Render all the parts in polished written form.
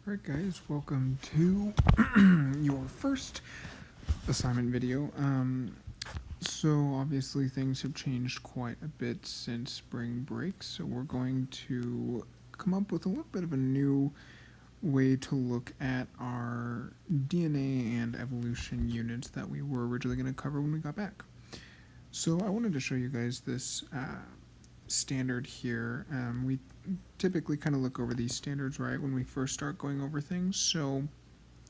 Alright guys, welcome to your first assignment video. So obviously things have changed quite a bit since spring break, so we're going to come up with a little bit of a new way to look at our DNA and evolution units that we were originally going to cover when we got back. So I wanted to show you guys this standard here. We typically kind of look over these standards right when we first start going over things, so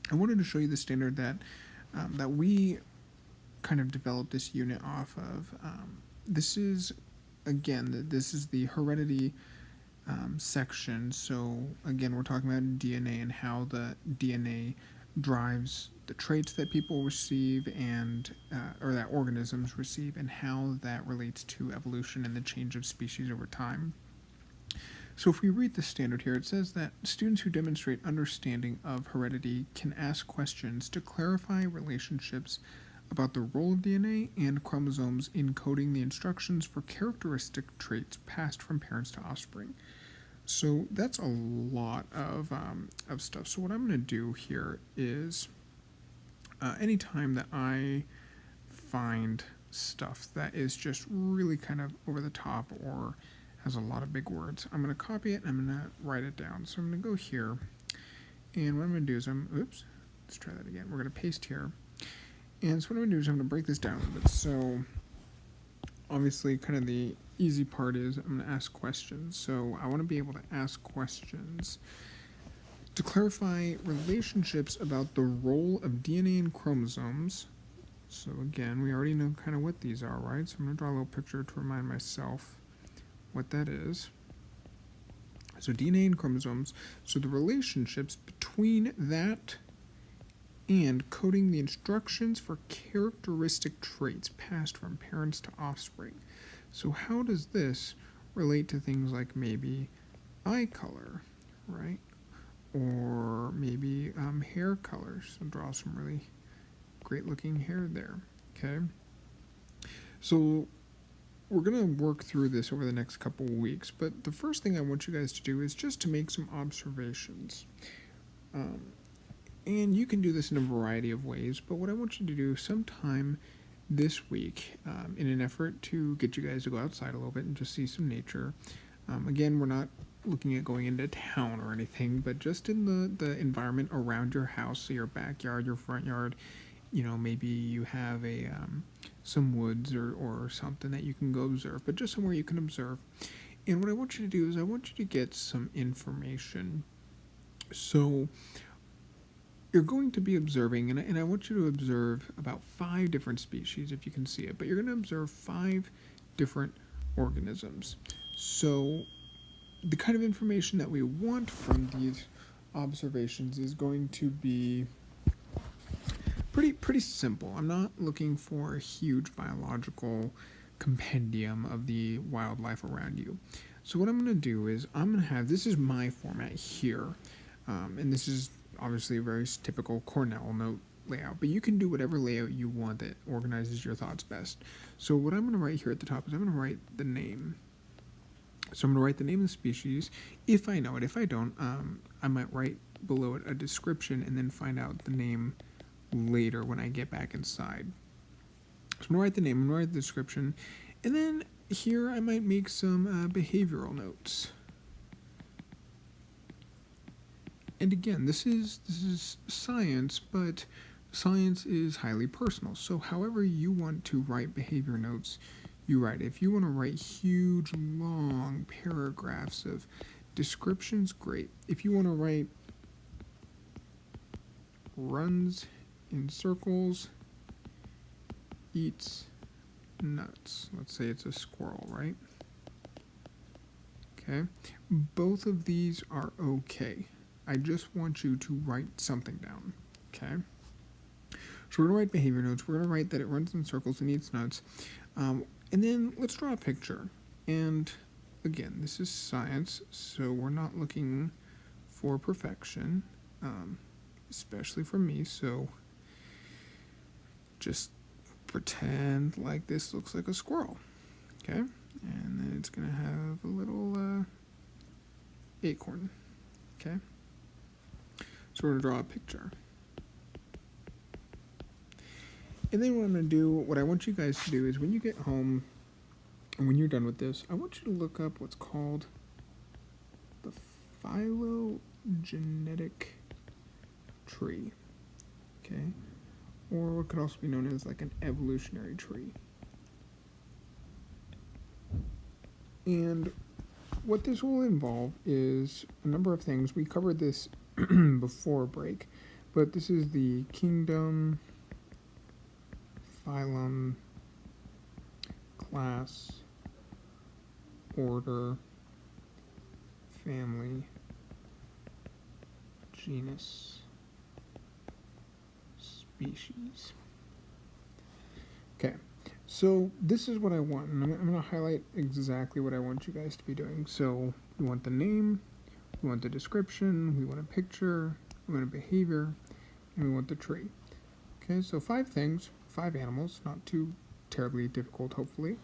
I wanted to show you the standard that that we kind of developed this unit off of. This is, again, this is the heredity section. So again, we're talking about DNA and how the DNA drives the traits that people receive and or that organisms receive, and how that relates to evolution and the change of species over time. So if we read the standard here, it says that students who demonstrate understanding of heredity can ask questions to clarify relationships about the role of DNA and chromosomes in coding the instructions for characteristic traits passed from parents to offspring. So that's a lot of stuff. So what I'm going to do here is anytime that I find stuff that is just really kind of over the top or has a lot of big words, I'm going to copy it and I'm going to write it down. So I'm going to go here, and what I'm going to do is let's try that again. We're going to paste here. And so what I'm going to do is I'm going to break this down a little bit. So obviously kind of the easy part is I'm going to ask questions. So I want to be able to ask questions to clarify relationships about the role of DNA and chromosomes. So again, we already know kind of what these are, right? So I'm going to draw a little picture to remind myself what that is. So DNA and chromosomes, so the relationships between that and coding the instructions for characteristic traits passed from parents to offspring. So how does this relate to things like maybe eye color, right? Or maybe hair colors. So draw some really great looking hair there, okay? So we're going to work through this over the next couple of weeks, but the first thing I want you guys to do is just to make some observations. And you can do this in a variety of ways, but what I want you to do sometime this week, in an effort to get you guys to go outside a little bit and just see some nature. Again, we're not looking at going into town or anything, but just in the environment around your house, so your backyard, your front yard. You know, maybe you have a some woods or something that you can go observe, but just somewhere you can observe. And what I want you to do is I want you to get some information. So you're going to be observing, and I want you to observe about 5 different species, if you can see it, but you're going to observe 5 different organisms. So the kind of information that we want from these observations is going to be pretty simple. I'm not looking for a huge biological compendium of the wildlife around you. So what I'm going to do is I'm going to have, this is my format here, and this is obviously a very typical Cornell note layout, but you can do whatever layout you want that organizes your thoughts best. So what I'm going to write here at the top is I'm going to write the name. So I'm going to write the name of the species, if I know it. If I don't, I might write below it a description and then find out the name later when I get back inside. So I'm going to write the name, I'm going to write the description, and then here I might make some behavioral notes. And again, this is science, but science is highly personal. So however you want to write behavior notes, you write. If you want to write huge, long paragraphs of descriptions, great. If you want to write runs in circles, eats nuts. Let's say it's a squirrel, right? Okay. Both of these are okay. I just want you to write something down. Okay. So we're going to write behavior notes. We're going to write that it runs in circles and eats nuts. And then let's draw a picture. And again, this is science, so we're not looking for perfection, especially for me. So just pretend like this looks like a squirrel, okay? And then it's going to have a little acorn, okay? So we're going to draw a picture. And then what I'm going to do, what I want you guys to do is when you get home and when you're done with this, I want you to look up what's called the phylogenetic tree. Okay? Or what could also be known as like an evolutionary tree. And what this will involve is a number of things. We covered this before break, but this is the kingdom, phylum, class, order, family, genus, species. Okay, so this is what I want, and I'm going to highlight exactly what I want you guys to be doing. So we want the name, we want the description, we want a picture, we want a behavior, and we want the tree. Okay, so 5 things, 5 animals, not too terribly difficult, hopefully.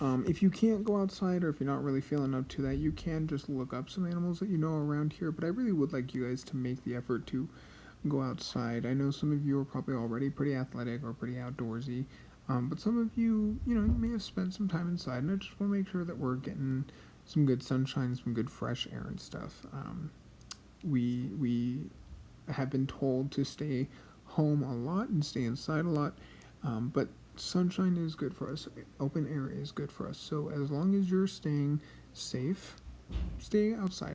If you can't go outside or if you're not really feeling up to that, you can just look up some animals that you know around here, but I really would like you guys to make the effort to go outside. I know some of you are probably already pretty athletic or pretty outdoorsy, but some of you, you may have spent some time inside, and I just want to make sure that we're getting some good sunshine, some good fresh air and stuff. We have been told to stay home a lot and stay inside a lot, but sunshine is good for us. Open air is good for us. So as long as you're staying safe, stay outside.